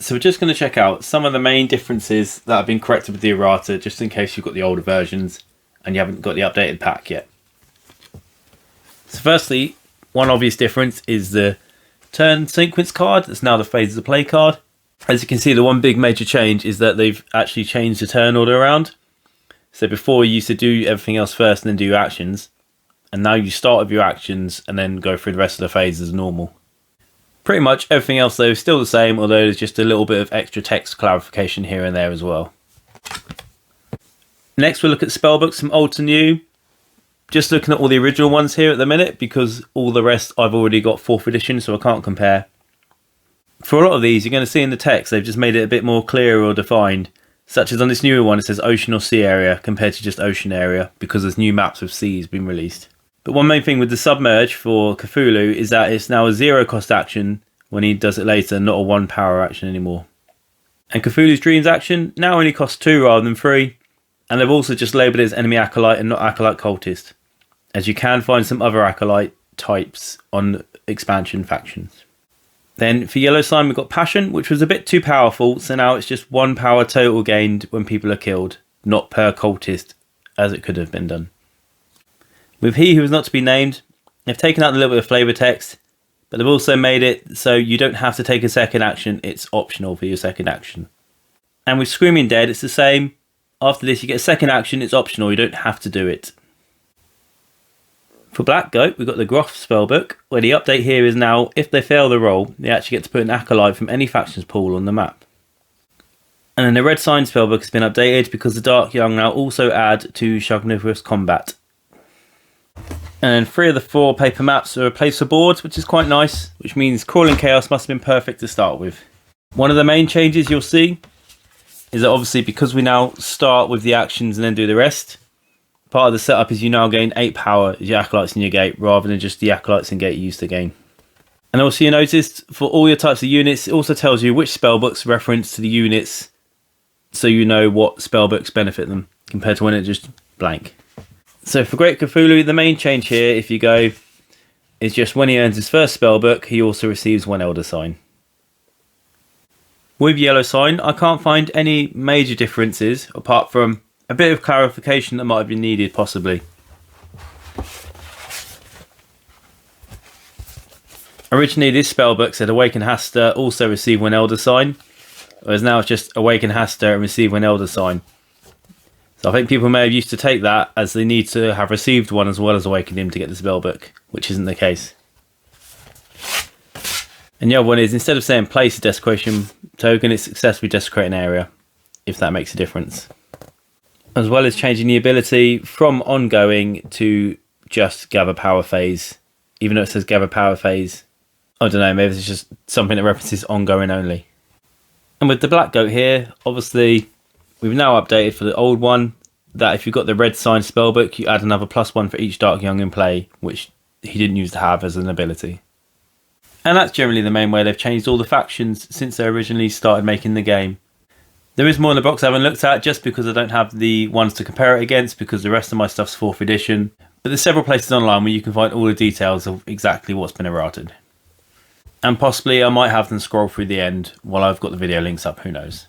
So we're just going to check out some of the main differences that have been corrected with the errata, just in case you've got the older versions and you haven't got the updated pack yet. So firstly, one obvious difference is the turn sequence card. That's now the phases of play card. As you can see, the one big major change is that they've actually changed the turn order around. So before you used to do everything else first and then do your actions, and now you start with your actions and then go through the rest of the phases as normal. Pretty much everything else though is still the same, although there's just a little bit of extra text clarification here and there as well. Next we'll look at spellbooks from old to new. Just looking at all the original ones here at the minute, because all the rest I've already got 4th edition, so I can't compare. For a lot of these, you're going to see in the text they've just made it a bit more clear or defined, such as on this newer one it says ocean or sea area compared to just ocean area, because there's new maps with seas being released. But one main thing with the submerge for Cthulhu is that it's now a 0 cost action when he does it later, not a 1 power action anymore. And Cthulhu's Dreams action now only costs 2 rather than 3, and they've also just labelled it as enemy acolyte and not acolyte cultist, as you can find some other acolyte types on expansion factions. Then for Yellow Sign we've got Passion, which was a bit too powerful, so now it's just 1 power total gained when people are killed, not per cultist as it could have been done. With He Who Is Not To Be Named, they've taken out a little bit of flavour text, but they've also made it so you don't have to take a second action, it's optional for your second action. And with Screaming Dead it's the same. After this you get a second action, it's optional, you don't have to do it. For Black Goat we've got the Groff spellbook, where the update here is now if they fail the roll, they actually get to put an acolyte from any faction's pool on the map. And then the Red Sign spellbook has been updated because the Dark Young now also add to Shognivorous Combat. And 3 of the 4 paper maps are replaced for boards, which is quite nice, which means Crawling Chaos must have been perfect to start with. One of the main changes you'll see is that obviously because we now start with the actions and then do the rest, part of the setup is you now gain 8 power as your acolytes in your gate rather than just the acolytes in gate you used to gain. And also you noticed for all your types of units it also tells you which spellbooks reference to the units, so you know what spellbooks benefit them compared to when it's just blank. So for Great Cthulhu, the main change here, if you go, is just when he earns his first spellbook, he also receives 1 Elder Sign. With Yellow Sign, I can't find any major differences, apart from a bit of clarification that might have been needed, possibly. Originally, this spellbook said Awaken Hasta also receive 1 Elder Sign, whereas now it's just Awaken Hasta and receive 1 Elder Sign. So I think people may have used to take that as they need to have received 1 as well as awakened him to get the spellbook, which isn't the case. And the other one is, instead of saying place a desecration token, it's successfully desecrate an area, if that makes a difference. As well as changing the ability from ongoing to just gather power phase, even though it says gather power phase. I don't know, maybe it's just something that references ongoing only. And with the Black Goat here, obviously we've now updated for the old one that if you've got the Red Sign spellbook, you add another +1 for each Dark Young in play, which he didn't used to have as an ability. And that's generally the main way they've changed all the factions since they originally started making the game. There is more in the box I haven't looked at just because I don't have the ones to compare it against, because the rest of my stuff's 4th edition. But there's several places online where you can find all the details of exactly what's been errated. And possibly I might have them scroll through the end while I've got the video links up, who knows.